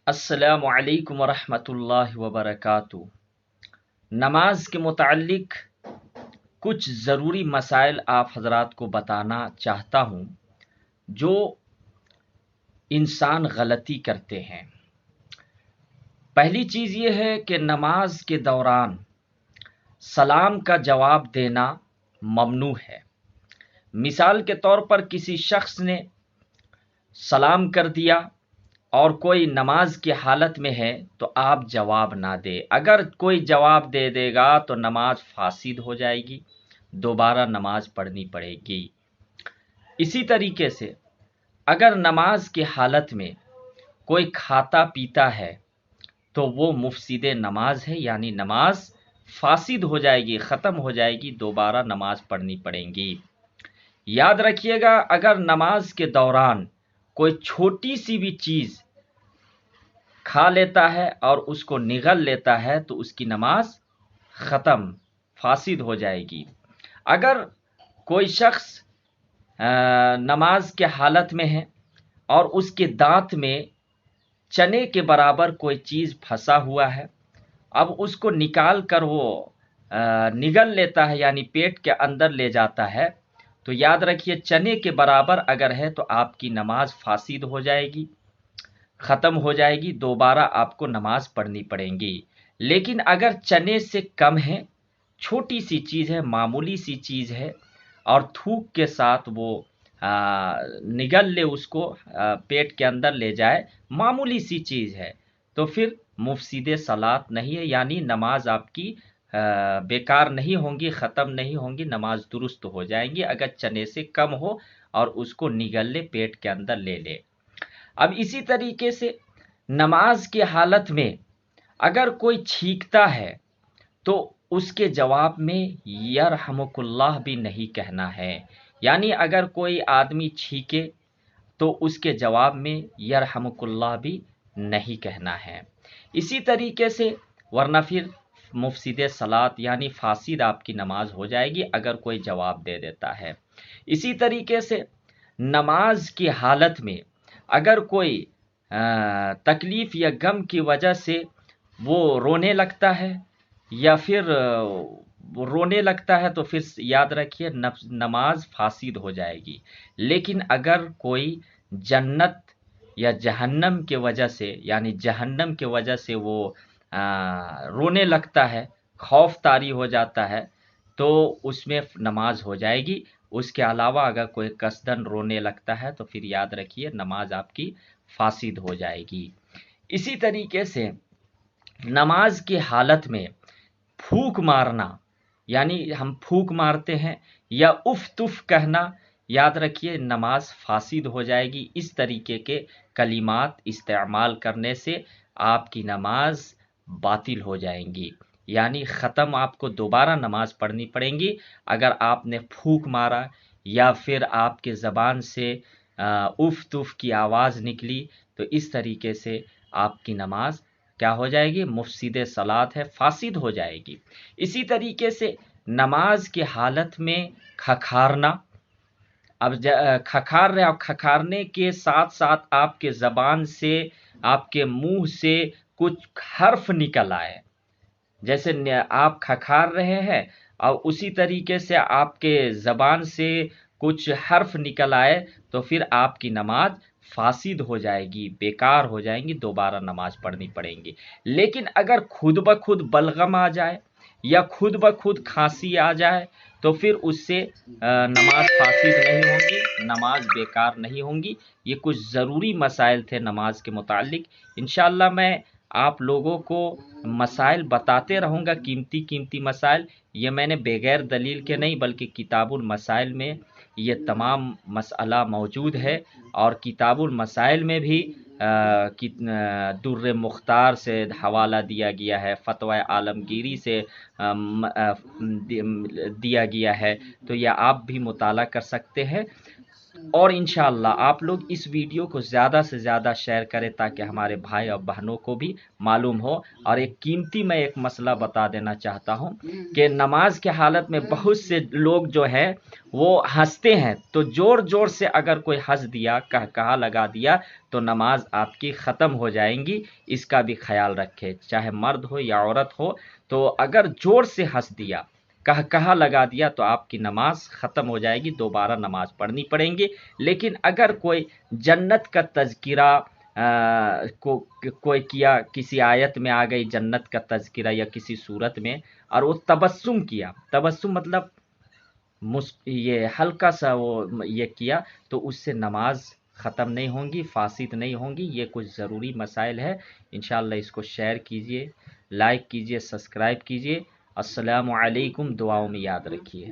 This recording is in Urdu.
السلام علیکم ورحمۃ اللہ وبرکاتہ۔ نماز کے متعلق کچھ ضروری مسائل آپ حضرات کو بتانا چاہتا ہوں جو انسان غلطی کرتے ہیں۔ پہلی چیز یہ ہے کہ نماز کے دوران سلام کا جواب دینا ممنوع ہے۔ مثال کے طور پر کسی شخص نے سلام کر دیا اور کوئی نماز کی حالت میں ہے تو آپ جواب نہ دے۔ اگر کوئی جواب دے دے گا تو نماز فاسد ہو جائے گی، دوبارہ نماز پڑھنی پڑے گی۔ اسی طریقے سے اگر نماز کی حالت میں کوئی کھاتا پیتا ہے تو وہ مفسد نماز ہے، یعنی نماز فاسد ہو جائے گی، ختم ہو جائے گی، دوبارہ نماز پڑھنی پڑے گی۔ یاد رکھیے گا، اگر نماز کے دوران کوئی چھوٹی سی بھی چیز کھا لیتا ہے اور اس کو نگل لیتا ہے تو اس کی نماز ختم، فاسد ہو جائے گی۔ اگر کوئی شخص نماز کے حالت میں ہے اور اس کے دانت میں چنے کے برابر کوئی چیز پھنسا ہوا ہے، اب اس کو نکال کر وہ نگل لیتا ہے، یعنی پیٹ کے اندر لے جاتا ہے، تو یاد رکھیے چنے کے برابر اگر ہے تو آپ کی نماز فاسد ہو جائے گی، ختم ہو جائے گی، دوبارہ آپ کو نماز پڑھنی پڑیں گی۔ لیکن اگر چنے سے کم ہے، چھوٹی سی چیز ہے، معمولی سی چیز ہے، اور تھوک کے ساتھ وہ نگل لے، اس کو پیٹ کے اندر لے جائے، معمولی سی چیز ہے، تو پھر مفسد صلاۃ نہیں ہے، یعنی نماز آپ کی بیکار نہیں ہوں گی، ختم نہیں ہوں گی، نماز درست ہو جائیں گی اگر چنے سے کم ہو اور اس کو نگل لے، پیٹ کے اندر لے لے۔ اب اسی طریقے سے نماز کی حالت میں اگر کوئی چھینکتا ہے تو اس کے جواب میں یرحمک اللہ بھی نہیں کہنا ہے، یعنی اگر کوئی آدمی چھینکے تو اس کے جواب میں یرحمک اللہ بھی نہیں کہنا ہے۔ اسی طریقے سے ورنہ پھر مفسد صلاۃ یعنی فاسد آپ کی نماز ہو جائے گی اگر کوئی جواب دے دیتا ہے۔ اسی طریقے سے نماز کی حالت میں اگر کوئی تکلیف یا غم کی وجہ سے وہ رونے لگتا ہے یا پھر وہ رونے لگتا ہے تو پھر یاد رکھیے نماز فاسد ہو جائے گی۔ لیکن اگر کوئی جنت یا جہنم کی وجہ سے، یعنی جہنم کی وجہ سے وہ رونے لگتا ہے، خوف طاری ہو جاتا ہے، تو اس میں نماز ہو جائے گی۔ اس کے علاوہ اگر کوئی قصدن رونے لگتا ہے تو پھر یاد رکھیے نماز آپ کی فاسد ہو جائے گی۔ اسی طریقے سے نماز کی حالت میں پھونک مارنا، یعنی ہم پھونک مارتے ہیں، یا اف تف کہنا، یاد رکھیے نماز فاسد ہو جائے گی۔ اس طریقے کے کلمات استعمال کرنے سے آپ کی نماز باطل ہو جائیں گی، یعنی ختم، آپ کو دوبارہ نماز پڑھنی پڑیں گی۔ اگر آپ نے پھونک مارا یا پھر آپ کے زبان سے اف تف کی آواز نکلی تو اس طریقے سے آپ کی نماز کیا ہو جائے گی؟ مفسد صلاۃ ہے، فاسد ہو جائے گی۔ اسی طریقے سے نماز کی حالت میں کھکھارنا، اب کھکھار رہے، اب کھکھارنے کے ساتھ ساتھ آپ کے زبان سے، آپ کے منہ سے کچھ حرف نکل آئے، جیسے آپ کھکھار رہے ہیں اور اسی طریقے سے آپ کے زبان سے کچھ حرف نکل آئے تو پھر آپ کی نماز فاسد ہو جائے گی، بیکار ہو جائیں گی، دوبارہ نماز پڑھنی پڑیں گی۔ لیکن اگر خود بخود بلغم آ جائے یا خود بخود کھانسی آ جائے تو پھر اس سے نماز فاسد نہیں ہوگی، نماز بیکار نہیں ہوں گی۔ یہ کچھ ضروری مسائل تھے نماز کے متعلق۔ انشاءاللہ میں آپ لوگوں کو مسائل بتاتے رہوں گا، قیمتی مسائل۔ یہ میں نے بغیر دلیل کے نہیں بلکہ کتاب المسائل میں یہ تمام مسئلہ موجود ہے، اور کتاب المسائل میں بھی در مختار سے حوالہ دیا گیا ہے، فتوی عالمگیری سے دیا گیا ہے، تو یہ آپ بھی مطالعہ کر سکتے ہیں۔ اور انشاءاللہ آپ لوگ اس ویڈیو کو زیادہ سے زیادہ شیئر کریں تاکہ ہمارے بھائی اور بہنوں کو بھی معلوم ہو۔ اور ایک قیمتی میں ایک مسئلہ بتا دینا چاہتا ہوں کہ نماز کے حالت میں بہت سے لوگ جو ہے وہ ہنستے ہیں، تو زور زور سے اگر کوئی ہنس دیا، کہا لگا دیا، تو نماز آپ کی ختم ہو جائیں گی، اس کا بھی خیال رکھے، چاہے مرد ہو یا عورت ہو۔ تو اگر زور سے ہنس دیا، کہا لگا دیا، تو آپ کی نماز ختم ہو جائے گی، دوبارہ نماز پڑھنی پڑیں گی۔ لیکن اگر کوئی جنت کا تذکرہ کوئی کیا، کسی آیت میں آ گئی جنت کا تذکرہ یا کسی صورت میں، اور وہ تبسم کیا، تبسم مطلب یہ ہلکا سا وہ یہ کیا، تو اس سے نماز ختم نہیں ہوں گی، فاسد نہیں ہوں گی۔ یہ کچھ ضروری مسائل ہے، انشاءاللہ اس کو شیئر کیجئے، لائک کیجئے، سبسکرائب کیجئے۔ السلام علیکم، دعاؤں میں یاد رکھیے۔